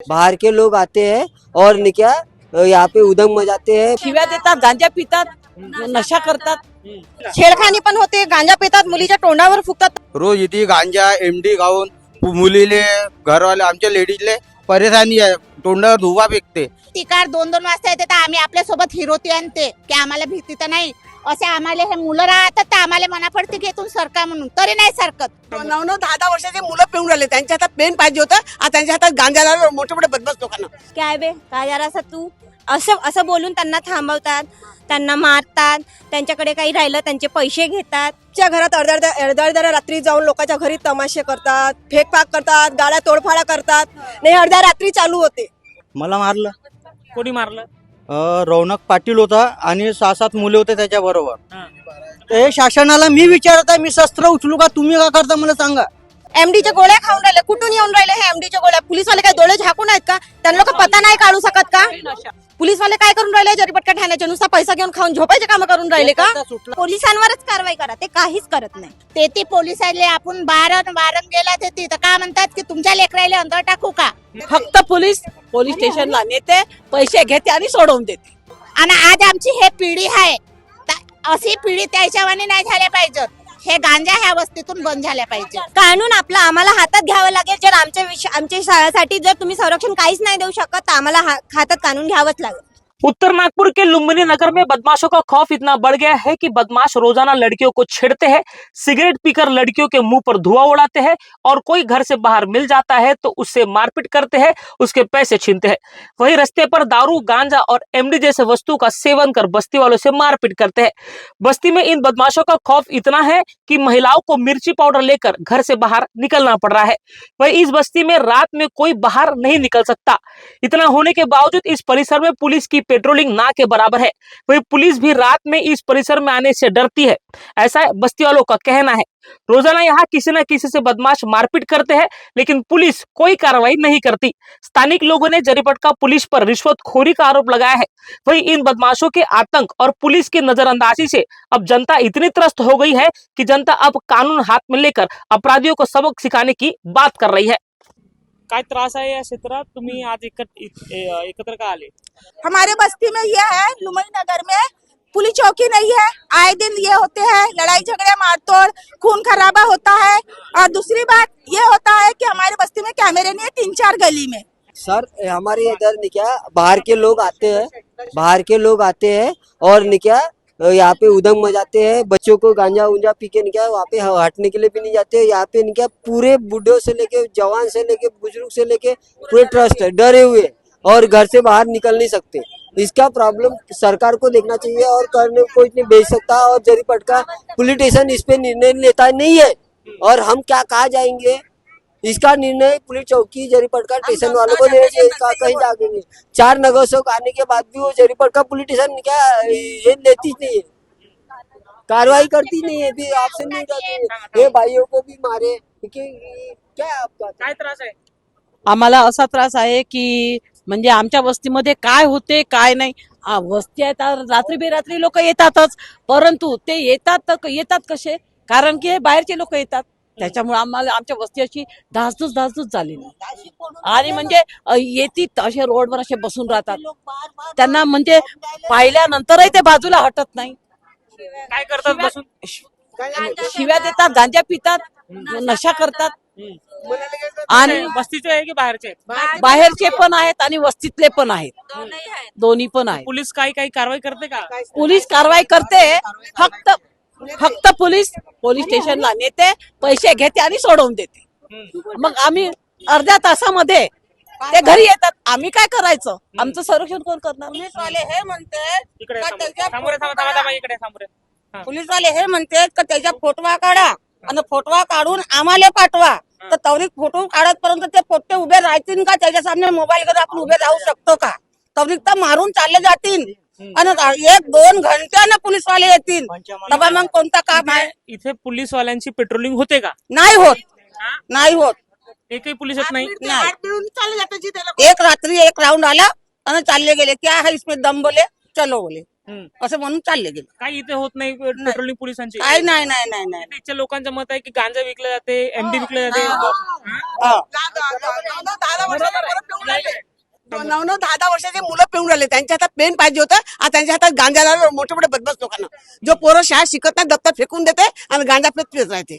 बाहर के लोग आते हैं और क्या यहाँ पे उदंग मचाते हैं, शिव्या देतात, गांजा पितात, नशा करतात, छेडखानी पण होते, गांजा पितात, मुलीच्या तोंडावर फुकतात. रोज इथे गांजा एमडी खाऊन मुलीले घरवाले आमच्या लेडीजले परेशानी आहे, तोंडावर धुवा फेकते. तिकार 2-2 वाजता येते तर आम्ही आपल्या सोबत हिरोती आणते की आम्हाला भीती तर नाही. असे आम्हाला हे मुलं राहतात तर आम्हाला मना पडते की इथून सरका म्हणून, तरी नाही सरकत. 9-9, 10-10 वर्षाचे मुलं पिऊन राहिले, त्यांच्या हातात पेन पाहिजे होतं, आता त्यांच्या हातात गांजा लागला. मोठे मोठे बदमाश लोकांना काय बे काय जरा असं तू असं बोलून त्यांना थांबवतात, त्यांना मारतात, त्यांच्याकडे काही राहिलं त्यांचे पैसे घेतात. च्या घरात अर्ध्या रात्री जाऊन लोकांच्या घरी तमाशे करतात, फेकपाक करतात, गाड्या तोडफाडा करतात. नाही, अर्ध्या रात्री चालू होते. मला मारलं. कोणी मारलं? रौनक पाटील होता आणि 6-7 मुले होते त्याच्या बरोबर. ते शासनाला मी विचारत आहे, मी शस्त्र उचलू का, तुम्ही का करता मला सांगा. एमडीच्या गोळ्या खाऊन राहिले, कुठून येऊन राहिले हे एमडीच्या गोळ्या? पोलीसवाले काय डोळे झाकून आहेत का? त्यांना लोक पता नाही काढू शकत का? पोलीसवाले काय करून राहिले? जरीपटका ठाण्याचे नुसता पैसा घेऊन खाऊन झोपायचे काम करून राहिले का? पोलिसांवरच कारवाई करा, ते काहीच करत नाही. ते पोलिसांले आपण बारण गेला ते तिथं का म्हणतात की तुमच्या लेकराले अंदर टाकू का? फक्त पोलीस स्टेशनला नेते, पैसे घेते आणि सोडवून देते. आणि आज आमची हे पिढी आहे, अशी पिढी त्याच्यावानी नाही झाल्या पाहिजे. हे गांजा ह्या वस्तीतून बंद झाल्या पाहिजे. कानून आपला आम्हाला हातात घ्यावं लागेल. जर आमच्या शाळेसाठी जर तुम्ही संरक्षण काहीच नाही देऊ शकत तर आम्हाला हातात कानून घ्यावंच लागेल. उत्तर नागपुर के लुम्बिनी नगर में बदमाशों का खौफ इतना बढ़ गया है कि बदमाश रोजाना लड़कियों को छेड़ते हैं, सिगरेट पीकर लड़कियों के मुंह पर धुआं उड़ाते हैं और कोई घर से बाहर मिल जाता है तो उससे मारपीट करते हैं, उसके पैसे छीनते हैं. वही रास्ते पर दारू, गांजा और एमडी जैसे वस्तु का सेवन कर बस्ती वालों से मारपीट करते हैं. बस्ती में इन बदमाशों का खौफ इतना है कि महिलाओं को मिर्ची पाउडर लेकर घर से बाहर निकलना पड़ रहा है. वही इस बस्ती में रात में कोई बाहर नहीं निकल सकता. इतना होने के बावजूद इस परिसर में पुलिस की पेट्रोलिंग ना के बराबर है. वही पुलिस भी रात में इस परिसर में आने से डरती है, ऐसा बस्ती वालों का कहना है. रोजाना यहाँ किसी न किसी से बदमाश मारपीट करते हैं लेकिन पुलिस कोई कार्रवाई नहीं करती. स्थानिक लोगों ने जरीपटका पुलिस पर रिश्वतखोरी का आरोप लगाया है. वही इन बदमाशों के आतंक और पुलिस की नजरअंदाजी से अब जनता इतनी त्रस्त हो गई है कि जनता अब कानून हाथ में लेकर अपराधियों को सबक सिखाने की बात कर रही है. काय त्रास आहे या क्षेत्रात? तुम्ही आज एकत्र का आले? हमारे बस्ती में ये है, लुम्बिनी नगर में पुलिस चौकी नहीं है. आए दिन ये होते हैं, लड़ाई झगड़े, मारतोड़, खून खराबा होता है. और दूसरी बात ये होता है कि हमारे बस्ती में कैमरे नहीं है 3-4 गली में. सर हमारे इधर क्या बाहर के लोग आते हैं और क्या यहाँ पे उदंग मचाते हैं, बच्चों को गांजा उंजा पी के क्या वहाँ पे हटने के लिए भी नहीं जाते. यहाँ पे क्या पूरे बूढ़ों से लेके जवान से लेके बुजुर्ग से लेके पूरे ट्रस्ट है, डरे हुए और घर से बाहर निकल नहीं सकते. इसका प्रॉब्लम सरकार को देखना चाहिए और करने कोई नहीं भेज सकता. और जरीपटका पुलिस स्टेशन इस पे निर्णय लेता नहीं है और हम क्या कहा जाएंगे. इसका निर्णय पुलिस चौकी जरीपटका स्टेशन वालों को लेना चाहिए. कहीं जाएंगे 4 नगर से आने के बाद भी वो जरीपटका पुलिस स्टेशन क्या ये लेती नहीं है, कार्रवाई करती नहीं है, भी आपसे नहीं जाते. ये भाइयों को भी मारे क्या आपका काय त्रास आहे? आम्हाला असा त्रास आहे की म्हणजे आमच्या वस्तीमध्ये काय होते काय नाही. वस्ती आहेत, रात्री बेरात्री लोक येतातच, परंतु ते येतात कसे? कारण की बाहेरचे लोक येतात, त्याच्यामुळे आम्हाला आमच्या वस्ती अशी धासधूस झाली. आणि म्हणजे येतील असे रोडवर असे बसून राहतात, त्यांना म्हणजे पाहिल्यानंतरही ते बाजूला हटत नाही. काय करतात बसून? शिव्या देतात, गांजा पितात, नशा करतात. आणि वस्तीचे आहे की बाहेरचे? बाहेरचे पण आहेत आणि वस्तीतले पण आहेत, दोन्ही पण आहेत. पोलीस काही कारवाई करते का? पोलीस कारवाई करते, फक्त पोलीस स्टेशनला नेते, पैसे घेते आणि सोडवून देते. मग आम्ही अर्ध्या तासामध्ये ते घरी येतात. आम्ही काय करायचं? आमचं संरक्षण कोण करणार? पोलीसवाले हे म्हणते इकडे पोलीसवाले हे म्हणते का त्याच्या फोटवा काढा आणि फोटवा काढून आम्हाला पाठवा. तर तवरीक फोटो काढतपर्यंत ते पोट्टे उभे राहतील का? त्याच्या सामने मोबाईल वर आपण उभे राहू शकतो का? तवरीक तर मारून चालले जातील आणि 1-2 घंट्यानं पोलीसवाले येतील. तेव्हा मग कोणतं काम आहे? इथे पोलीस वाल्यांची पेट्रोलिंग होते का? नाही होत. एकही पोलीस येत नाही. एक रात्री एक राउंड आला आणि चालले गेले. क्या है इसमें दम बोले, चलो बोले. असं म्हणून चालले गेले. काही इथे होत नाही पेट्रोलिंग पोलिसांची. काय नाही नाही नाही नाही इथच्या लोकांचं मत आहे की गांजा विकला जाते, एमडी विकले जाते. हा. 9-10 वर्षाचे मुलं पिऊन राहिले. त्यांच्या हातात पेन पाहिजे होतं, आता त्यांच्या हातात गांजा लागला मोठे मोठे बदमाश लोकांना. जो पोरं शाळेत शिकत नाही दप्तर फेकून देते आणि गांजा पित राहते.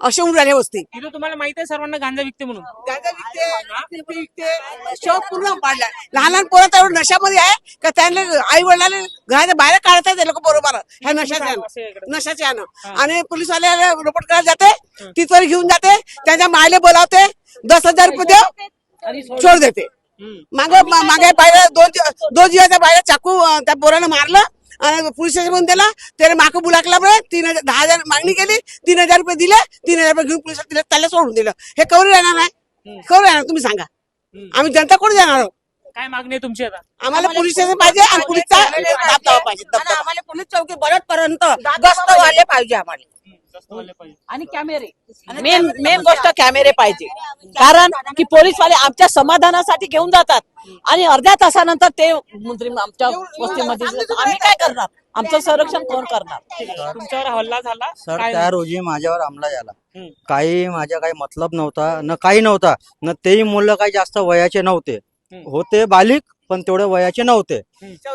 असे होऊन राहिले वस्ती. इथं तुम्हाला माहित आहे सर्वांना गांजा विकते म्हणून. गांजा विकते, शौक पूर्ण वाढलाय. लहान लहान पोरं तर एवढं नशामध्ये आहे का त्यांना आई वडिलांना घराच्या बाहेर काढत आहेत लोक बरोबर ह्या नशाच्या यानं. आणि पोलीसवाले रिपोर्ट करायला जाते, तिथवर घेऊन जाते, त्यांच्या मायले बोलावते, 10,000 रुपये देव सोड देते. मागे बाहेर दोन जीवाच्या बाहेर चाकू त्या पोरानं मारलं आणि पोलीस स्टेशन मध्ये दिला. त्याने माकू बुलाकला 10,000 मागणी केली, 3,000 रुपये दिले, 3,000 रुपये घेऊन पोलिसात दिले, त्याला सोडून दिलं. हे कवर राहणार नाही, कवर राहणार तुम्ही सांगा. आम्ही जनता कोण जाणार आहोत? काय मागणी आहे तुमची आता? आम्हाला पोलीस स्टेशन पाहिजे आणि पोलीसचा दबाव पाहिजे. आम्हाला पोलीस चौकी बरोबरपर्यंत गस्त वाले पाहिजे आम्हाला. आणि कॅमेरे, मेन गोष्ट कॅमेरे पाहिजे. कारण की पोलीसवाले आमच्या समाधानासाठी घेऊन जातात आणि अर्ध्या तासानंतर ते मंत्री आमच्या वस्तीमध्ये आम्ही काय करणार? आमचं संरक्षण कोण करणार? तुमच्यावर हल्ला झाला सर काय? त्या रोजी माझ्यावर हमला झाला. काही माझ्या काही मतलब नव्हता न काही नव्हता न तेही मुलं काही जास्त वयाचे नव्हते, होते बालिक पण तेवढे वयाचे नव्हते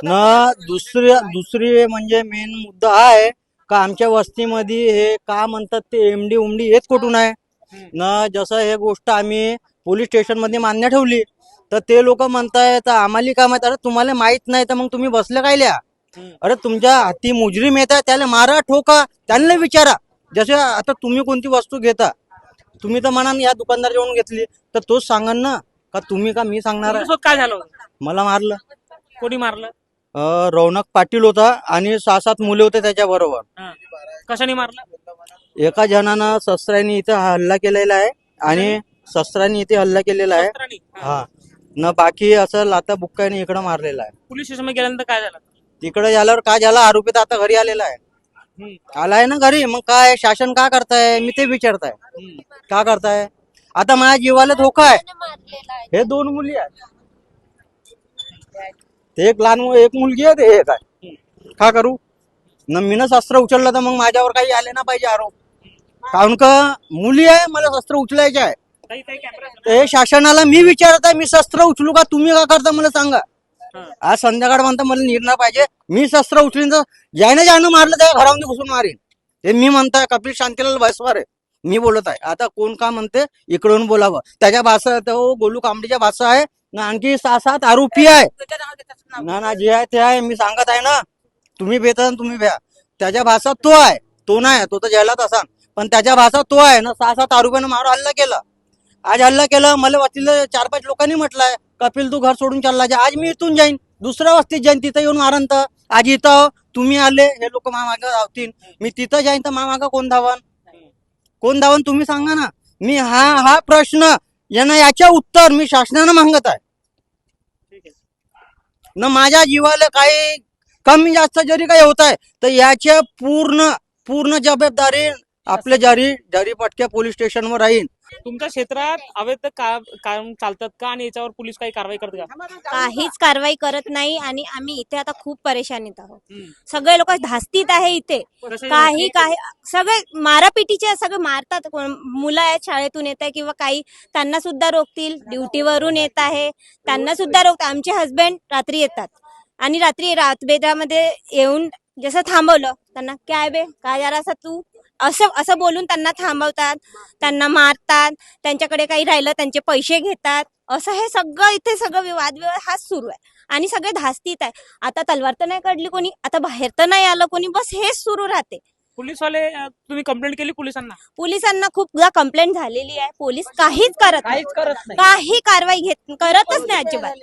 न. दुसरी म्हणजे मेन मुद्दा हा आहे का आमच्या वस्तीमध्ये हे का म्हणतात ते एमडी उमडी हेच कुठून आहे न. जसं हे गोष्ट आम्ही पोलीस स्टेशन मध्ये मान्य ठेवली तर ते लोक म्हणतायत आम्हाला काय माहित. अरे तुम्हाला माहित नाही तर मग तुम्ही बसले काय लिहा? अरे तुमच्या हाती मुजरीम येत आहे त्याला मारा ठोका, त्यांना विचारा. जसे आता तुम्ही कोणती वस्तू घेता, तुम्ही तर म्हणा या दुकानदार जेवण घेतली तर तोच सांगन ना का तुम्ही का मी सांगणार आहे? तुमच्यासोबत काय झालं होतं? मला मारलं. कोणी मारलं? रौनक पाटील होता आणि 6-7 मुले होते त्याच्या बरोबर. कशाने मारलं? एका जणानं शस्त्राने इथे हल्ला केलेला आहे आणि शस्त्राने इथे हल्ला केलेला आहे. शस्त्राने? हा न बाकी असं लाता बुक्काने इकडं मारलेला आहे. पोलीस स्टेशन मध्ये गेल्यानंतर काय झालं? तिकडे झाल्यावर काय झालं, आरोपी तर आता घरी आलेला आहे. आलाय ना घरी, मग काय शासन का करताय मी ते विचारताय का करताय? आता माझ्या जीवाला धोका आहे. हे 2 मुली आहेत, ते एक लहान एक मुलगी आहे, ते एक आहे. का करू न? मीनं शस्त्र उचललं तर मग माझ्यावर काही आले ना पाहिजे आरोप. कारण का मुली आहे, मला शस्त्र उचलायचे आहे. हे शासनाला मी विचारत आहे, मी शस्त्र उचलू का? तुम्ही का करता मला सांगा. आज संध्याकाळ म्हणता मला निर्णय पाहिजे. मी शस्त्र उचलीन तर ज्यानं मारलं त्या घरामध्ये घुसून मारेन. हे मी म्हणताय. कपिल शांतीलाल बसवार आहे, मी बोलत आहे. आता कोण का म्हणते इकडून बोलावं. त्याच्या भाषा तो गोलू कांबडीच्या भाषा आहे ना. आणखी 6-7 आरोपी आहे ना जे आहे ते आहे. मी सांगत आहे ना, तुम्ही भेटा तुम्ही भ्या. त्याच्या भाषा तो आहे, तो नाही. तो तर जेलात असा, पण त्याच्या भाषा तो आहे ना. 6-7 आरोपीनं मार हल्ला केला. आज हल्ला केला. मला वाटलं 4-5 लोकांनी म्हटलंय कपिल तू घर सोडून चालला जा. आज मी इथून जाईन, दुसऱ्या वस्तीत जाईन, तिथं येऊन मारन. तर आज इथं तुम्ही आले, हे लोक मामागं धावतील, मी तिथं जाईन तर मामागं कोण धावन? कोण धावन तुम्ही सांगा ना. मी हा प्रश्न याच्या उत्तर मी शासनानं मागत आहे न. माझ्या जीवाला काही कमी जास्त जरी काही होत आहे तर याच्या पूर्ण जबाबदारी आपल्या जरी पटक्या पोलीस स्टेशनवर राहील. तुमच्या क्षेत्रात अवैध काम चालतात का आणि याच्यावर पोलीस काही कारवाई करतात का? काहीच कारवाई करत नाही आणि आम्ही इथे आता खूप परेशानीत आहोत. सगळे लोक धास्तीत आहे इथे. काही सगळे मारापिटीचे सगळे मारतात. मुलं आहेत शाळेतून येत आहे किंवा काही, त्यांना सुद्धा रोखतील. ड्युटीवरून येत आहे त्यांना सुद्धा रोखतात. आमचे हस्बंड रात्री येतात आणि रात्री रातबेदामध्ये येऊन जसं थांबवलं त्यांना, काय बे काय जरा असं तू असं बोलून त्यांना थांबवतात, त्यांना मारतात, त्यांच्याकडे काही राहिलं त्यांचे पैसे घेतात. असं हे सगळं इथे सगळं वादविवाद हाच सुरू आहे आणि सगळे धास्तीत आहे. आता तलवार तर नाही काढली कोणी, आता बाहेर तर नाही आलं कोणी, बस हेच सुरू राहते. पोलीसवाले तुम्ही कंप्लेंट केली पोलिसांना? खूपदा कंप्लेंट झालेली आहे. पोलीस काहीच करत नाही, काही कारवाई करतच नाही अजिबात.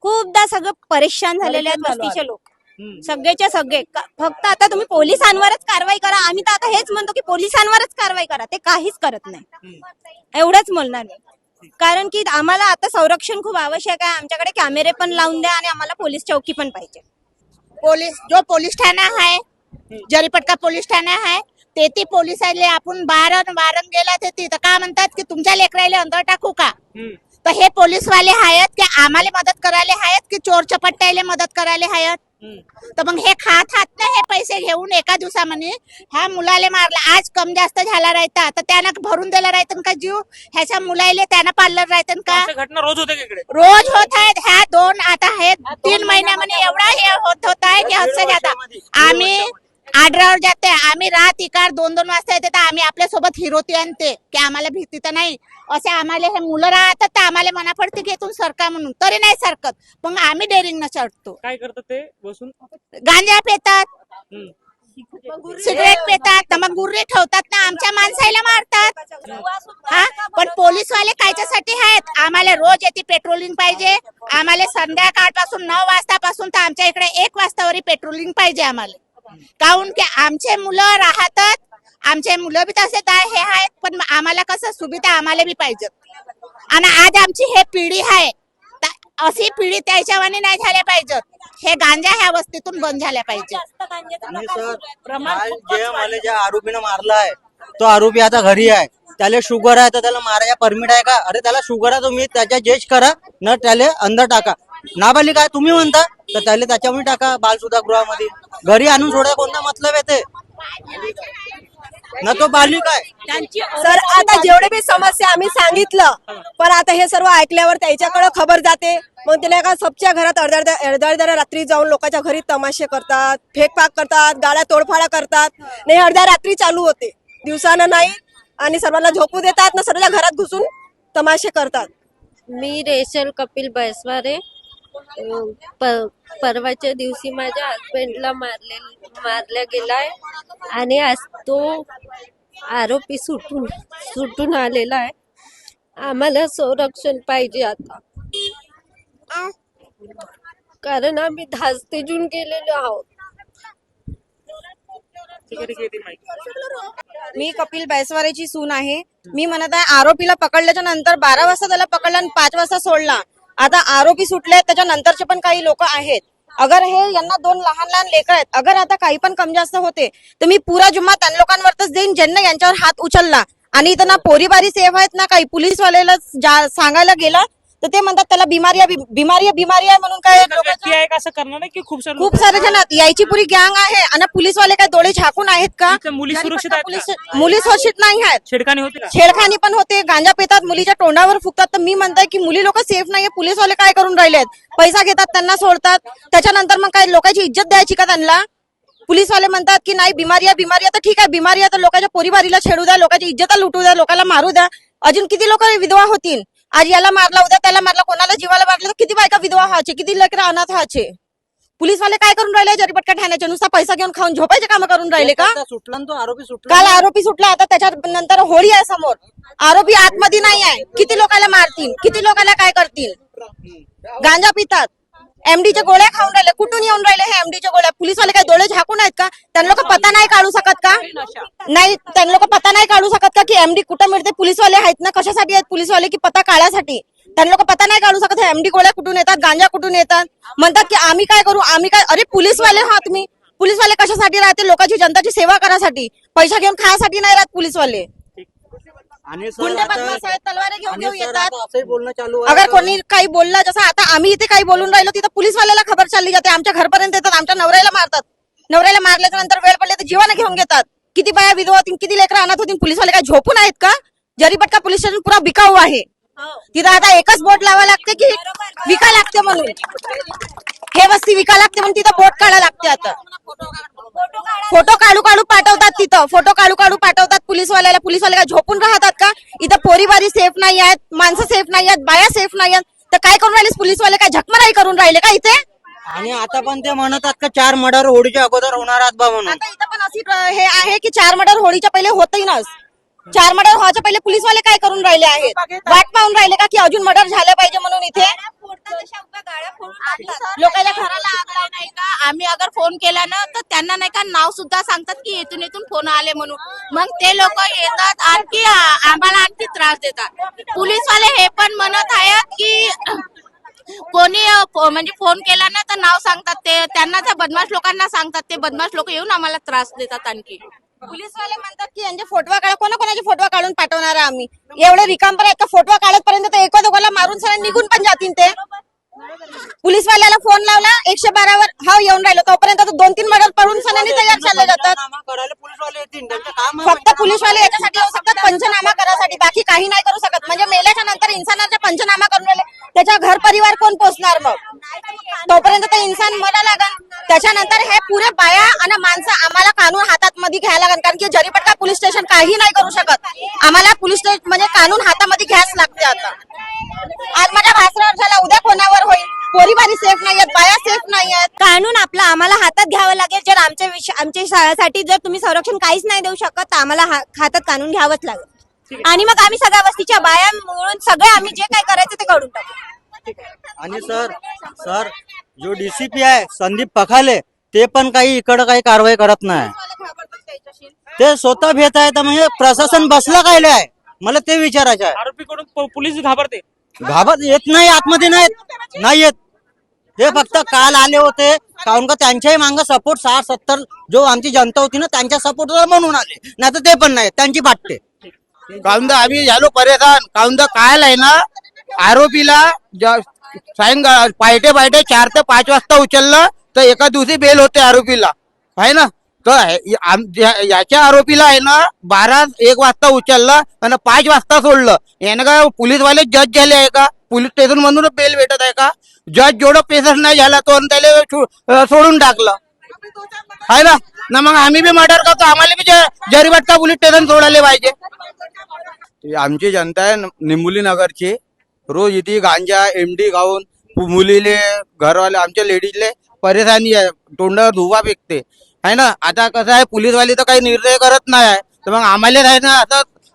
खूपदा सगळं परेशान झालेले आहेत वस्तीचे लोक, सगळेच्या सगळे. फक्त आता तुम्ही पोलिसांवरच कारवाई करा. आम्ही तर आता हेच म्हणतो की पोलिसांवरच कारवाई करा. ते काहीच करत नाही, एवढंच म्हणणार नाही. कारण की आम्हाला आता संरक्षण खूप आवश्यक आहे. आमच्याकडे कॅमेरे पण लावून द्या आणि आम्हाला पोलीस चौकी पण पाहिजे. जो पोलीस ठाणा आहे, जरीपटका पोलीस ठाणा आहे, ते पोलिसाले आपण बारण गेला ते तिथं का म्हणतात की तुमच्या लेकराले अंदर टाकू का? तर हे पोलीसवाले आहेत की आम्हाला मदत करायला आहेत की चोर चपट्ट्याला मदत करायला आहेत? तर मग हे खात ना हे पैसे घेऊन एका दिवसामध्ये ह्या मुलाला मारला. आज कम जास्त झाला राहता तर त्यानं भरून दिला राहतं का जीव? ह्याच्या मुलाला त्यानं पाळलं राहतं का? अशा घटना रोज होते का इकडे? रोज होत आहेत. ह्या 2 आता हे 3 महिन्यामध्ये एवढा हे होत आहे की हद से ज्यादा. आम्ही आडरावर जाते, आम्ही रात इकार 2-2 वाजता येते तर आम्ही आपल्या सोबत हिरोती आणते की आम्हाला भीती तर नाही. असे आम्हाला हे मुलं राहतात तर आम्हाला मना पडते की इथून सरका म्हणून, तरी नाही सरकत. मग आम्ही डेअरिंग न चढतो. काय करतात ते बसून? गांजा पेतात, हम्म. सिगरेट पेतात, तर मग गुर्रे ठेवतात ना आमच्या माणसाला मारतात. हा, पण पोलीसवाले कायच्यासाठी आहेत? आम्हाला रोज येते पेट्रोलिंग पाहिजे. आम्हाला संध्याकाळपासून 9 वाजतापासून तर आमच्या इकडे 1 वाजतावरी पेट्रोलिंग पाहिजे आम्हाला. काहून की आमचे मुलं राहतात, आमचे मुलं बी तसे हे आहेत, पण आम्हाला कसं सुविधा आम्हाला बी पाहिजे. आणि आज आमची हे पिढी आहे, अशी पिढी त्याच्यावानी नाही झाल्या पाहिजे. हे गांजा ह्या वस्तीतून बंद झाल्या पाहिजे. आणि सर काल जे मला ज्या आरोपीनं मारला आहे तो आरोपी आता घरी आहे. त्याला शुगर आहे तर त्याला मारायला परमिट आहे का? अरे त्याला शुगर आहे, तुम्ही त्याच्या जेज करा न त्याला अंदर टाका. नाबालिक आहे तुम्ही म्हणता तर त्याला त्याच्यामध्ये टाका बालसुधा गृहामध्ये. घरी आणून सोडायला कोणता मतलब आहे ते? न तो बालिक आहे. सर आता जेवढे बी समस्या आम्ही सांगितलं, पण आता हे सर्व ऐकल्यावर त्याच्याकडे खबर जाते. मग त्याला एका सबच्या घरात अर्ध्या रात्री जाऊन लोकांच्या घरी तमाशे करतात, फेकपाक करतात, गाड्या तोडफाडा करतात. नाही अर्ध्या रात्री चालू होते, दिवसानं नाही. आणि सर्वांना झोपू देतात ना, सर्वांच्या घरात घुसून तमाशे करतात. मी रेशल कपिल बैसवारे. परवाच्या दिवशी माझ्या हस्बंडला मारल्या गेलाय आणि आज तो आरोपी सुटून आलेला आहे. आम्हाला संरक्षण पाहिजे आता, कारण आम्ही धास्तीजून गेलेलो आहोत. मी कपिल बैसवारेची सून आहे. मी म्हणत आहे आरोपीला पकडल्याच्या नंतर 12 वाजता त्याला पकडला आणि 5 वाजता सोडला. आता आरोपी सुटले, त्याच्यानंतरचे पण काही लोक आहेत. अगर हे यांना 2 लहान लेकर आहेत, अगर आता काही पण कमी जास्त होते तर मी पुरा जुम्मा त्या लोकांवरच देईन ज्यांना यांच्यावर हात उचलला. आणि इथं ना पोरीबारी सेफ आहेत ना काही. पोलीसवाल्याला सांगायला गेला तर ते म्हणतात त्याला बिमारी आहे म्हणून. काय व्यक्ती आहे का असं करणार नाही की खूप सारे जण यायची पुरी गँग आहे. आणि पोलीसवाले काय डोळे झाकून आहेत का? मुली सुरक्षित आहेत का? मुली सुरक्षित नाही आहेत. छेडखानी होते का? छेडखानी पण होते, गांजा पितात, मुलीच्या तोंडावर फुकतात. तर मी म्हणताय की मुली लोक सेफ नाहीये. पोलीसवाले काय करून राहिलेत? पैसा घेतात, त्यांना सोडतात. त्याच्यानंतर मग काय लोकांची इज्जत द्यायची का त्यांना? पोलीसवाले म्हणतात की नाही बिमारी आहे तर ठीक आहे, बिमारी आहे तर लोकांच्या पोरीबारीला छेडू द्या, लोकांची इज्जत लुटू द्या, लोकांना मारू द्या. अजून किती लोक विधवा होतील? आज याला मारला, उद्या त्याला मारला, कोणाला जीवाला मारलं तर किती बायका विधवा व्हायचे, किती लेकरं अनाथ व्हायचे. पोलीसवाले काय करून राहिले? जरीपटका ठाण्याचे नुसता पैसा घेऊन खाऊन झोपायचे काम करून राहिले का? सुटला ना तो आरोपी सुटला. काल आरोपी सुटला, आता त्याच्यानंतर होळी आहे समोर. आरोपी आतमध्ये नाही आहे. किती लोकांना मारतील, किती लोकांना काय करतील? गांजा पितात, एमडीच्या गोळ्या खाऊन राहिले. कुठून येऊन राहिले हे एमडीच्या गोळ्या? पोलीसवाले काय डोळे झाकून आहेत का? त्यांना लोक पता नाही काढू शकत का? नाही, त्यांना लोक पता नाही काढू शकत का की एमडी कुठं मिळते? पोलीसवाले आहेत ना, कशासाठी आहेत पोलीसवाले? की पता काढायसाठी. त्यांना लोक पता नाही काढू शकत एमडी गोळ्या कुठून येतात, गांजा कुठून येतात. म्हणतात की आम्ही काय करू, आम्ही काय. अरे पोलीसवाले हा तुम्ही, पोलीसवाले कशासाठी राहते? लोकांची जनताची सेवा करायसाठी. पैसा घेऊन खायसाठी नाही राहत पोलीसवाले. आणि गुंडे बदमाश आहेत, तलवारी घेऊन येतात. असंही बोलणं चालू आहे. अगर कोणी काही बोलला, जसं आता आम्ही इथे काही बोलून राहिलो तिथं पोलीसवाल्याला खबर चालली जाते. आमच्या घरपर्यंत येतात, आमच्या नवऱ्याला मारतात. नवऱ्याला मारल्याच्या नंतर वेळ पडले तर जीवाने घेऊन घेतात. किती बाया विधवा होतील, किती लेकरं अनाथ होतील. पोलीसवाले काय झोपून आहेत का? जरीपटका पोलीस स्टेशन पुरा बिकाऊ आहे. तिथं आता एकच बोट लावा लागते की विका लागते म्हणून. हे वस्ती विका लागते म्हणून तिथं बोट काढा लागते. आता फोटो काढू पाठवतात, तिथं फोटो काढू पाठवतात पोलीसवाल्याला. पोलीसवाले काय झोपून राहतात का? इथं पोरीबारी सेफ नाही आहेत, माणसं सेफ नाही आहेत, बाया सेफ नाही आहेत. तर काय करून राहिले पोलीसवाले? काय झकमाराई करून राहिले का इथे? आणि आता पण ते म्हणतात का 4 मर्डर होळीच्या अगोदर होणार आहेत बा म्हणून. आता इथं पण अशी हे आहे की 4 मर्डर होळीच्या पहिले होतही नस. 4 मर्डर व्हायच्या पहिले पोलीसवाले काय करून राहिले आहेत? वाट पाहून राहिले का की अजून मर्डर झाले पाहिजे म्हणून इथे? लोकांच्या घराला आग नाही का? आम्ही अगर फोन केला ना तर त्यांना नाही का नाव सुद्धा सांगतात की इथून फोन आले म्हणून. मग ते लोक येतात आणखी आम्हाला आणखी त्रास देतात. पोलीसवाले हे पण म्हणत आहेत की कोणी म्हणजे फोन केला ना तर नाव सांगतात. ते त्यांना त्या बदमाश लोकांना सांगतात. ते बदमाश लोक येऊन आम्हाला त्रास देतात. आणखी पोलीसवाले म्हणतात की यांचे फोटो काढा. कोणाकोणाचे फोटो काढून पाठवणार आहे आम्ही? एवढे रिकाम पण आहेत का? फोटो काढत पर्यंत एका दोघाला मारून सगळ्या निघून पण जातील ते. पोलीसवाल्याला फोन लावला 112 वर हा येऊन राहिलो तोपर्यंत 2-3 मर्डर पळून सणाने तयार चालले जातात. फक्त पोलीसवाले याच्यासाठी येऊ शकतात पंचनामा करायसाठी, बाकी काही नाही करू शकत. म्हणजे मेल्याच्या नंतर इन्सानाचा पंचनामा करून राहिले, त्याच्या घर परिवार कोण पोचणार मग? तोपर्यंत ते इन्सान मला लागल. त्याच्यानंतर हे पुरे बाया आणि माणसं आम्हाला कानून हातात मध्ये घ्यायला लागेल, कारण की जरीपटका पोलीस स्टेशन काही नाही करू शकत. आम्हाला पोलीस स्टेशन म्हणजे कानून हातामध्ये घ्यायच लागते. आता आज माझ्या भासरावर झाला, उद्या कोणावर होईल? पोरीबारी सेफ नाही आहेत, बाया सेफ नाही आहेत. कानून आपला आम्हाला हातात घ्यावं लागेल. जर आमच्या शाळेसाठी जर तुम्ही संरक्षण काहीच नाही देऊ शकत तर आम्हाला हातात कानून घ्यावंच लागेल. आणि मग आम्ही सगळ्या वस्तीच्या बाया मिळून सगळे आम्ही जे काय करायचं ते करून टाकू. आणि सर जो डीसीपी आहे संदीप पखाले ते पण काही इकडं काही कारवाई करत नाही. ते स्वतः भेट आहे तर म्हणजे प्रशासन बसलं काय आहे, मला ते विचारायचं आहे. आरोपीकडून पोलीस घाबरते. घाबरत येत नाही, आतमध्ये नाही येत. हे फक्त काल आले होते, कारण का त्यांच्याही मागं सपोर्ट 60-70 जो आमची जनता होती ना त्यांच्या सपोर्ट म्हणून आले, नाही तर ते पण नाही, त्यांची फाटते. काहून तर आम्ही झालो परेशान. काहून तर काल आहे ना आरोपीला सायंकाळ पायटे 4 ते 5 वाजता उचललं तर एका दिवशी बेल होते आरोपीला, आहे ना. तर याच्या आरोपीला आहे ना 12-1 वाजता उचललं आणि 5 वाजता सोडलं. यानं का पोलीसवाले जज झाले आहे का? पोलीस स्टेशन मधून बेल भेटत आहे का? जज जेवढं पेशंट नाही झाला तो त्याला सोडून टाकलं, आहे ना. मग आम्ही बी मर्डर करतो, आम्हाला बी जरीबटका पोलीस स्टेशन सोडायला पाहिजे. आमची जनता आहे निंबोली नगरची, रोज इथे गांजा एमडी खाऊन मुलीले घरवाले आमच्या लेडीजले परेशानी आहे, तोंडावर धुवा फेकते, आहे ना. आता कसं आहे पोलीसवाले तर काही निर्णय करत नाही आहे, तर मग आम्हाला आहे ना आता